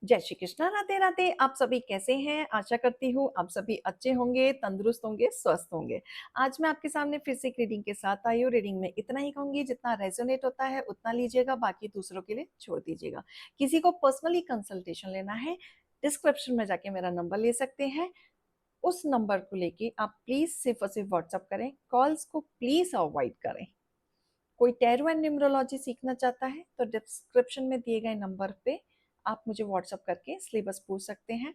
जय श्री कृष्णा, राधे राधे। आप सभी कैसे हैं? आशा करती हूँ आप सभी अच्छे होंगे, तंदुरुस्त होंगे, स्वस्थ होंगे। आज मैं आपके सामने फिर से एक रीडिंग के साथ आई हूँ। रीडिंग में इतना ही कहूंगी, जितना रेजोनेट होता है उतना लीजिएगा, बाकी दूसरों के लिए छोड़ दीजिएगा। किसी को पर्सनली कंसल्टेशन लेना है, डिस्क्रिप्शन में जाके मेरा नंबर ले सकते हैं। उस नंबर को लेके आप प्लीज सिर्फ और सिर्फ व्हाट्सअप करें, कॉल्स को प्लीज अवॉइड करें। कोई टैरो एंड न्यूमरोलॉजी सीखना चाहता है तो डिस्क्रिप्शन में दिए गए नंबर पे आप मुझे व्हाट्सअप करके सिलेबस पूछ सकते हैं,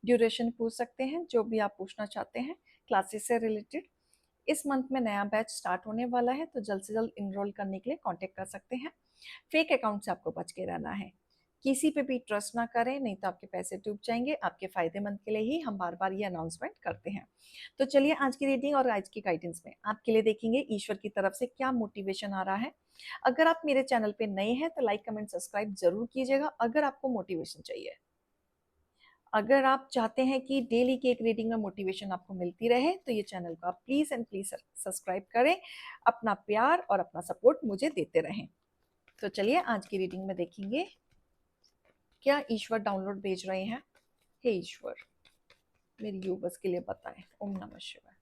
ड्यूरेशन पूछ सकते हैं, जो भी आप पूछना चाहते हैं क्लासेस से रिलेटेड। इस मंथ में नया बैच स्टार्ट होने वाला है, तो जल्द से जल्द इनरोल करने के लिए कांटेक्ट कर सकते हैं। फेक अकाउंट से आपको बच के रहना है, किसी पे भी ट्रस्ट ना करें, नहीं तो आपके पैसे डूब जाएंगे। आपके फायदेमंद के लिए ही हम बार बार ये अनाउंसमेंट करते हैं। तो चलिए आज की रीडिंग और आज की गाइडेंस में आपके लिए देखेंगे ईश्वर की तरफ से क्या मोटिवेशन आ रहा है। अगर आप मेरे चैनल पे नए हैं तो लाइक कमेंट सब्सक्राइब जरूर कीजिएगा अगर आपको मोटिवेशन चाहिए। अगर आप चाहते हैं कि डेली की एक रीडिंग में मोटिवेशन आपको मिलती रहे तो ये चैनल को आप प्लीज एंड प्लीज सब्सक्राइब करें। अपना प्यार और अपना सपोर्ट मुझे देते रहें। तो चलिए आज की रीडिंग में देखेंगे क्या ईश्वर डाउनलोड भेज रहे हैं। हे ईश्वर, मेरी यूबस के लिए बताएं। ओम नमः शिवाय,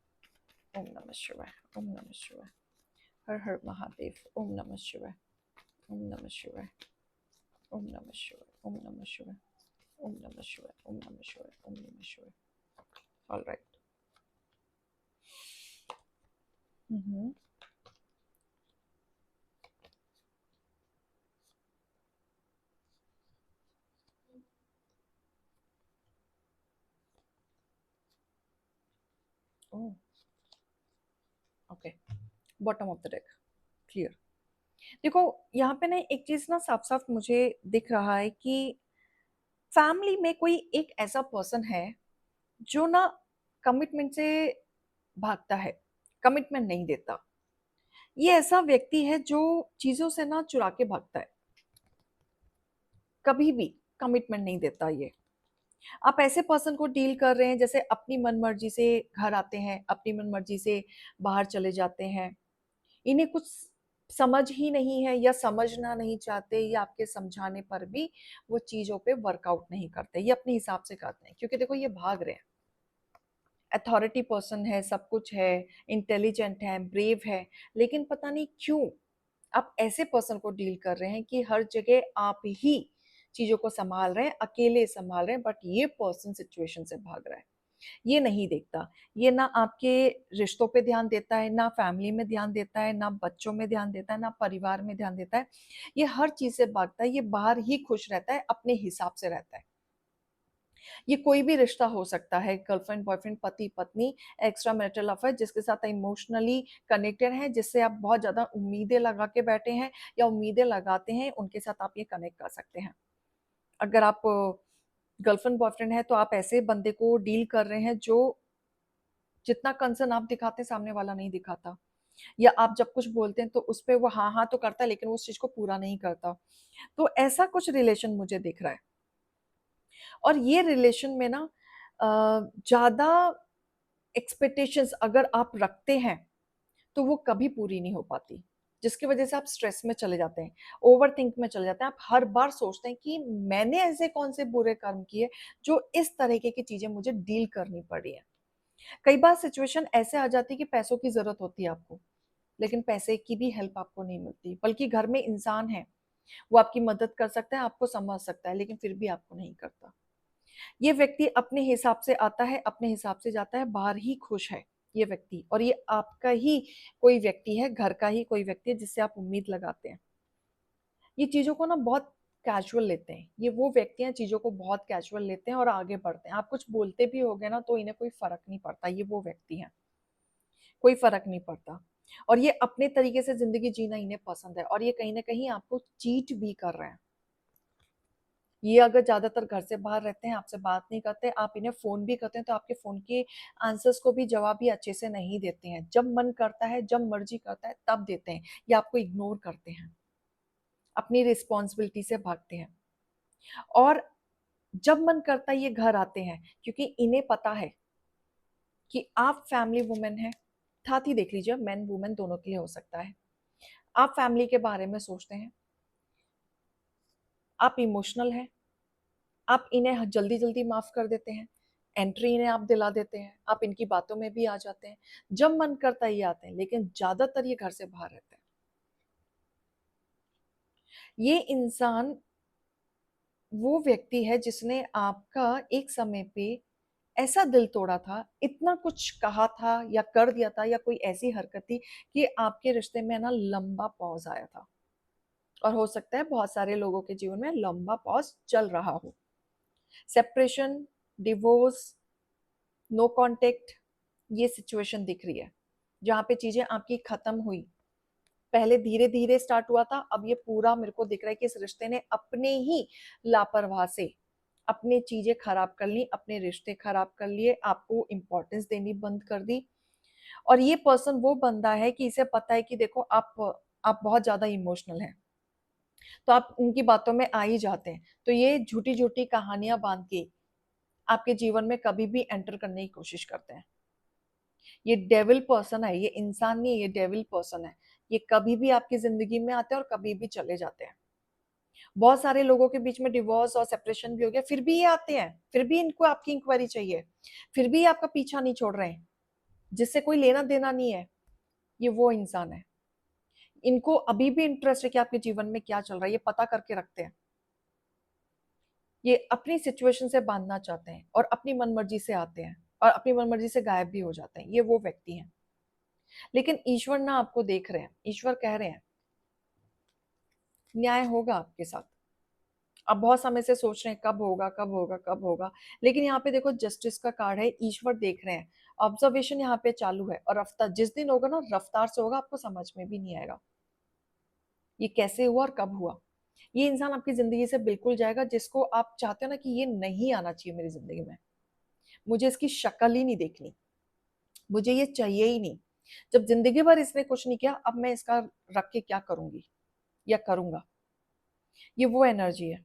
ओम नमः शिवाय, ओम नमः शिवाय। हर हर महादेव। ओम नमः शिवाय, ओम नमः शिवाय, ओम नमः शिवाय, ओम नमः शिवाय, ओम नमः शिवाय, ओम नमः शिवाय, ओम नमः शिवाय। All right. Oh, okay. Bottom of the deck, clear. देखो, यहाँ पे ना एक चीज ना साफ साफ मुझे दिख रहा है कि फैमिली में कोई एक ऐसा पर्सन है जो ना कमिटमेंट से भागता है, कमिटमेंट नहीं देता। ये ऐसा व्यक्ति है जो चीजों से ना चुरा के भागता है, कभी भी कमिटमेंट नहीं देता। ये आप ऐसे पर्सन को डील कर रहे हैं जैसे अपनी मनमर्जी से घर आते हैं, अपनी मनमर्जी से बाहर चले जाते हैं। इन्हें कुछ समझ ही नहीं है या समझना नहीं चाहते, या आपके समझाने पर भी वो चीजों पे वर्कआउट नहीं करते। ये अपने हिसाब से करते हैं क्योंकि देखो ये भाग रहे हैं। अथॉरिटी पर्सन है, सब कुछ है, इंटेलिजेंट है, ब्रेव है, लेकिन पता नहीं क्यों आप ऐसे पर्सन को डील कर रहे हैं कि हर जगह आप ही चीजों को संभाल रहे हैं, अकेले संभाल रहे हैं, बट ये पर्सन सिचुएशन से भाग रहा है। ये नहीं देखता। ये ना आपके रिश्तों पे ध्यान देता है, ना फैमिली में ध्यान देता है, ना बच्चों में ध्यान देता है, ना परिवार में ध्यान देता है। ये हर चीज से भागता है। ये बाहर ही खुश रहता है, अपने हिसाब से रहता है। ये कोई भी रिश्ता हो सकता है, गर्लफ्रेंड बॉयफ्रेंड, पति पत्नी, एक्स्ट्रा मैरिटल अफेयर, जिसके साथ इमोशनली कनेक्टेड हैं, जिससे आप बहुत ज्यादा उम्मीदें लगा के बैठे हैं या उम्मीदें लगाते हैं, उनके साथ आप ये कनेक्ट कर सकते हैं। अगर आप गर्लफ्रेंड बॉयफ्रेंड है तो आप ऐसे बंदे को डील कर रहे हैं जो जितना कंसर्न आप दिखाते हैं सामने वाला नहीं दिखाता, या आप जब कुछ बोलते हैं तो उस पे वो हाँ हाँ तो करता है लेकिन वो उस चीज को पूरा नहीं करता। तो ऐसा कुछ रिलेशन मुझे दिख रहा है। और ये रिलेशन में ना ज्यादा एक्सपेक्टेशंस अगर आप रखते हैं तो वो कभी पूरी नहीं हो पाती, जिसकी वजह से आप स्ट्रेस में चले जाते हैं, ओवर थिंक में चले जाते हैं। आप हर बार सोचते हैं कि मैंने ऐसे कौन से बुरे कर्म किए जो इस तरीके की चीजें मुझे डील करनी पड़ी है। कई बार सिचुएशन ऐसे आ जाती है कि पैसों की जरूरत होती है आपको, लेकिन पैसे की भी हेल्प आपको नहीं मिलती, बल्कि घर में इंसान है, वो आपकी मदद कर सकता है, आपको समझ सकता है, लेकिन फिर भी आपको नहीं करता। ये व्यक्ति अपने हिसाब से आता है, अपने हिसाब से जाता है, बाहर ही खुश है ये व्यक्ति। और ये आपका ही कोई व्यक्ति है, घर का ही कोई व्यक्ति है जिससे आप उम्मीद लगाते हैं। ये चीजों को ना बहुत कैजुअल लेते हैं। ये वो व्यक्ति हैं चीजों को बहुत कैजुअल लेते हैं और आगे बढ़ते हैं। आप कुछ बोलते भी होगे ना तो इन्हें कोई फर्क नहीं पड़ता। ये वो व्यक्ति हैं, कोई फर्क नहीं पड़ता। और ये अपने तरीके से जिंदगी जीना इन्हें पसंद है, और ये कहीं ना कहीं आपको चीट भी कर रहे हैं। ये अगर ज्यादातर घर से बाहर रहते हैं, आपसे बात नहीं करते, आप इन्हें फोन भी करते हैं तो आपके फोन के आंसर्स को भी जवाब भी अच्छे से नहीं देते हैं। जब मन करता है, जब मर्जी करता है तब देते हैं, या आपको इग्नोर करते हैं, अपनी रिस्पॉन्सिबिलिटी से भागते हैं। और जब मन करता है ये घर आते हैं, क्योंकि इन्हें पता है कि आप फैमिली वुमेन है। साथ ही देख लीजिए, मैन वुमेन दोनों के लिए हो सकता है। आप फैमिली के बारे में सोचते हैं, आप इमोशनल हैं, आप इन्हें जल्दी-जल्दी माफ़ कर देते हैं, एंट्री इन्हें आप दिला देते हैं, आप इनकी बातों में भी आ जाते हैं। जब मन करता है ये आते हैं, लेकिन ज़्यादातर ये घर से बाहर रहते हैं। ये इंसान वो व्यक्ति है जिसने आपका एक समय पे ऐसा दिल तोड़ा था, इतना कुछ कहा था या कर दिया था या कोई ऐसी हरकत थी कि आपके रिश्ते में ना लंबा पॉज़ आया था। और हो सकता है बहुत सारे लोगों के जीवन में लंबा पॉज़ चल रहा हो। सेपरेशन, डिवोर्स, नो कॉन्टैक्ट, ये सिचुएशन दिख रही है, जहाँ पे चीज़ें आपकी खत्म हुई। पहले धीरे-धीरे स्टार्ट हुआ था, अब ये पूरा मेरे को दिख रहा है कि इस रिश्ते ने अपने ही लापरवाह से अपनी चीज़ें खराब कर ली, अपने रिश्ते खराब कर लिए, आपको इम्पोर्टेंस देनी बंद कर दी। और ये पर्सन वो बंदा है कि इसे पता है कि देखो आप बहुत ज़्यादा इमोशनल हैं, तो आप उनकी बातों में आ ही जाते हैं। तो ये झूठी-झूठी कहानियाँ बाँध के आपके जीवन में कभी भी एंटर करने की कोशिश करते हैं। ये डेविल पर्सन है, ये इंसान नहीं है, ये डेविल पर्सन है। ये कभी भी आपकी ज़िंदगी में आते हैं और कभी भी चले जाते हैं। बहुत सारे लोगों के बीच में डिवोर्स और सेपरेशन भी हो गया, फिर भी ये आते हैं, फिर भी इनको आपकी इंक्वायरी चाहिए, फिर भी ये आपका पीछा नहीं छोड़ रहे हैं, जिससे कोई लेना-देना नहीं है। ये वो इंसान है। इनको अभी भी इंटरेस्ट है कि आपके जीवन में क्या चल रहा है, ये पता करके रखते हैं। ये अपनी सिचुएशन से बाँधना चाहते हैं और अपनी मनमर्जी से आते हैं और अपनी मनमर्जी से गायब भी हो जाते हैं। ये वो व्यक्ति हैं। लेकिन ईश्वर ना आपको देख रहे हैं। ईश्वर कह रहे हैं, न्याय होगा आपके साथ। आप बहुत समय से सोच रहे हैं कब होगा, कब होगा, कब होगा? लेकिन यहाँ पे देखो जस्टिस का कार्ड है, ईश्वर देख रहे हैं। ऑब्जर्वेशन यहाँ पे चालू है और रफ्तार जिस दिन होगा ना रफ्तार से होगा, आपको समझ में भी नहीं आएगा। ये कैसे हुआ और कब हुआ? ये इंसान आपकी ज़िंदगी से बिल्कुल जाएगा जिसको आप चाहते हो ना कि ये नहीं आना चाहिए मेरी ज़िंदगी में। मुझे इसकी शक्ल ही नहीं देखनी, मुझे ये चाहिए ही नहीं। जब ज़िंदगी भर इसने कुछ नहीं किया, अब मैं इसका रख के क्या करूँगी या करूँगा? ये वो एनर्जी है।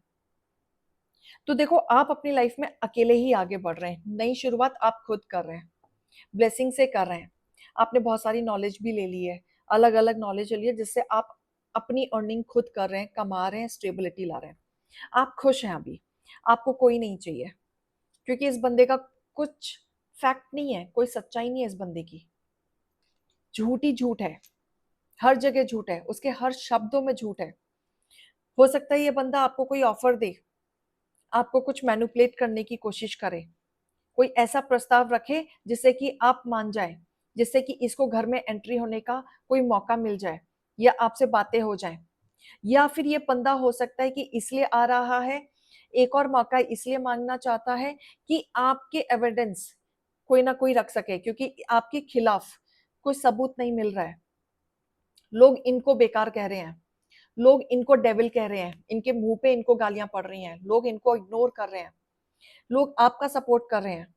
तो देखो आप अपनी लाइफ में अकेले ही आगे बढ़ रहे हैं। नई शुरुआत आप खुद कर रहे हैं, ब्लेसिंग से कर रहे हैं। आपने बहुत सारी नॉलेज भी ले ली है, अलग-अलग नॉलेज ले ली है जिससे आप अपनी अर्निंग खुद कर रहे हैं, कमा रहे हैं, स्टेबिलिटी ला रहे हैं। आप खुश हैं अभी, आपको कोई नहीं चाहिए क्योंकि इस बंदे का कुछ फैक्ट नहीं है, कोई सच्चाई नहीं है इस बंदे की। झूठ ही झूठ है, हर जगह झूठ है, उसके हर शब्दों में झूठ है। हो सकता है ये बंदा आपको कोई ऑफर दे, आपको कुछ मैनिपुलेट करने की कोशिश करे, कोई ऐसा प्रस्ताव रखे जिससे कि आप मान जाएं, जिससे कि इसको घर में एंट्री होने का कोई मौका मिल जाए या आपसे बातें हो जाएं। या फिर ये बंदा हो सकता है कि इसलिए आ रहा है, एक और मौका इसलिए मांगना चाहता है कि आपके एविडेंस कोई ना कोई रख सके क्योंकि आपके खिलाफ कोई सबूत नहीं मिल रहा है। लोग इनको बेकार कह रहे हैं, लोग इनको डेविल कह रहे हैं, इनके मुंह पे इनको गालियां पड़ रही हैं, लोग इनको इग्नोर कर रहे हैं, लोग आपका सपोर्ट कर रहे हैं।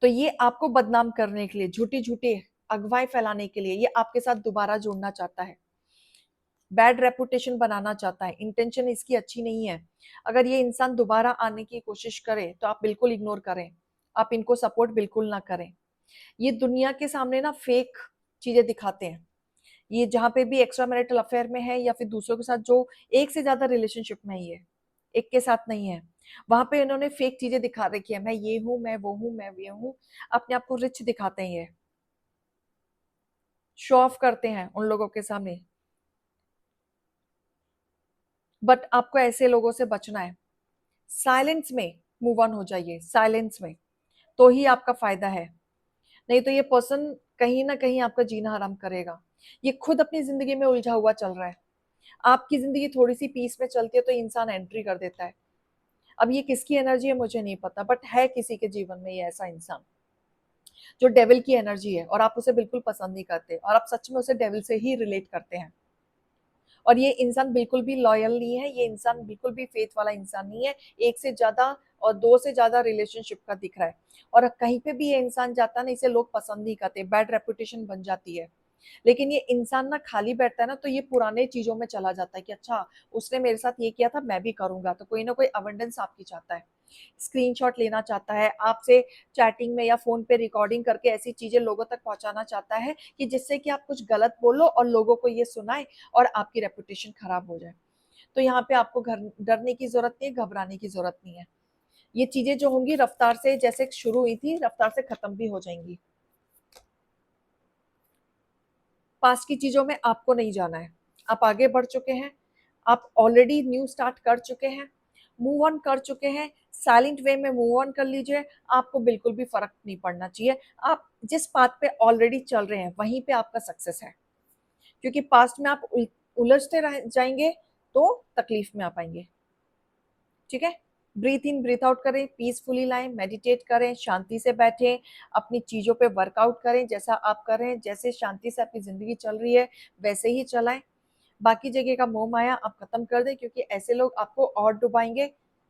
तो ये आपको बदनाम करने के लिए, झूठी-झूठी अगवाई फैलाने के लिए ये आपके साथ दोबारा जुड़ना चाहता है। बैड रेपुटेशन बनाना चाहता है, इंटेंशन इसकी अच्छी नहीं है। अगर ये इंसान दोबारा आने की कोशिश करे, तो आप बिल्कुल इग्नोर करें। आप इनको सपोर्ट बिल्कुल ना करें। ये दुनिया के सामने ना फेक चीज़ें दिखाते हैं। ये जहाँ पे भी एक्स्ट्रा मैरिटल अफेयर में है या फिर दूसरों के साथ जो एक से ज़्यादा रिलेशनशिप में ही है, एक के साथ नहीं है। वहाँ पे इन्होंने फेक चीज़ें दिखा रखी है, मैं ये हूँ, मैं वो हूँ, मैं ये हूँ। अपने आप को रिच दिखाते हैं ये। शो ऑफ करते हैं उन लोगों के सामने। बट आपको ऐसे लोगों से बचना है। साइलेंस में मूव ऑन हो जाइए, साइलेंस में, तो ही आपका फ़ायदा है। नहीं तो ये पर्सन कहीं न कहीं आपका जीना हराम करेगा। ये खुद अपनी ज़िंदगी में उलझा हुआ चल रहा है। आपकी ज़िंदगी थोड़ी-सी पीस में चलती है तो इंसान एंट्री कर देता है। अब ये किसकी एनर्जी है मुझे नहीं पता बट है किसी के जीवन में ये ऐसा इंसान, जो डेविल की एनर्जी है और आप उसे बिल्कुल पसंद नहीं करते और आप सच में उसे डेविल से ही रिलेट करते हैं। और ये इंसान बिल्कुल भी लॉयल नहीं है, ये इंसान बिल्कुल भी फेथ वाला इंसान नहीं है। एक से ज़्यादा और 2 से ज़्यादा रिलेशनशिप का दिख रहा है और कहीं पे भी ये इंसान जाता है ना, इसे लोग पसंद नहीं करते, बैड रेपुटेशन बन जाती है। लेकिन ये इंसान ना खाली बैठता है ना, तो ये पुराने चीज़ों में चला जाता है कि अच्छा, उसने मेरे साथ ये किया था, मैं भी करूँगा। तो कोई ना कोई अबंडेंस आपकी चाहता है। स्क्रीनशॉट लेना चाहता है, आपसे चैटिंग में या फ़ोन पे रिकॉर्डिंग करके ऐसी चीज़ें लोगों तक पहुँचाना चाहता है कि जिससे कि आप कुछ गलत बोलो और लोगों को ये सुनाए और आपकी रेपुटेशन खराब हो जाए। तो यहाँ पे आपको घर डरने की ज़रूरत नहीं है, घबराने की ज़रूरत नहीं है। ये चीज़ें जो होंगी रफ्तार से जैसे शुरू हुई थी, रफ्तार से खत्म भी हो जाएँगी। पास्ट की चीज़ों में आपको नहीं जाना है। आप आगे बढ़ चुके हैं, आप ऑलरेडी न्यू स्टार्ट कर चुके हैं, मूव ऑन कर चुके हैं, साइलेंट वे में मूव ऑन कर लीजिए, आपको बिल्कुल भी फ़र्क नहीं पड़ना चाहिए। आप जिस पाथ पे ऑलरेडी चल रहे हैं, वहीं पे आपका सक्सेस है। क्योंकि पास्ट में आप उलझते रह जाएँगे, तो तकलीफ में आ पाएँगे। ठीक है? ब्रीथ इन, ब्रीथ आउट करें, पीसफुली लाएँ, मेडिटेट करें, शांति से बैठें, अपनी चीज़ों पे वर्कआउट करें, जैसा आप कर रहे हैं, जैसे शांति से आपकी ज़िंदगी चल रही है, वैसे ही चलाएँ। बाकी जगह का मोह-माया आप खत्म कर दें क्योंकि ऐसे लोग आपको और डुबाएँगे,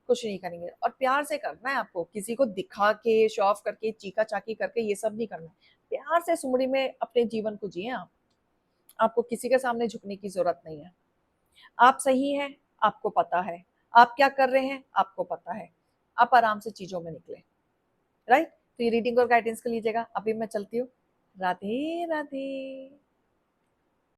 कुछ नहीं करेंगे और प्यार से करना है आपको, किसी को दिखा के, शो ऑफ करके, चीका-चाकी करके ये सब नहीं करना है। प्यार से सुमड़ी में अपने जीवन को जिएँ आप। आपको किसी के सामने झुकने की ज़रूरत नहीं है। आप सही हैं, आपको पता है। आप क्या कर रहे हैं, आपको पता है। आप आराम से चीज़ों में निकलें, राइट? तो ये रीडिंग और गाइडेंस को लीजिएगा। अभी मैं चलती हूँ। राधे, राधे।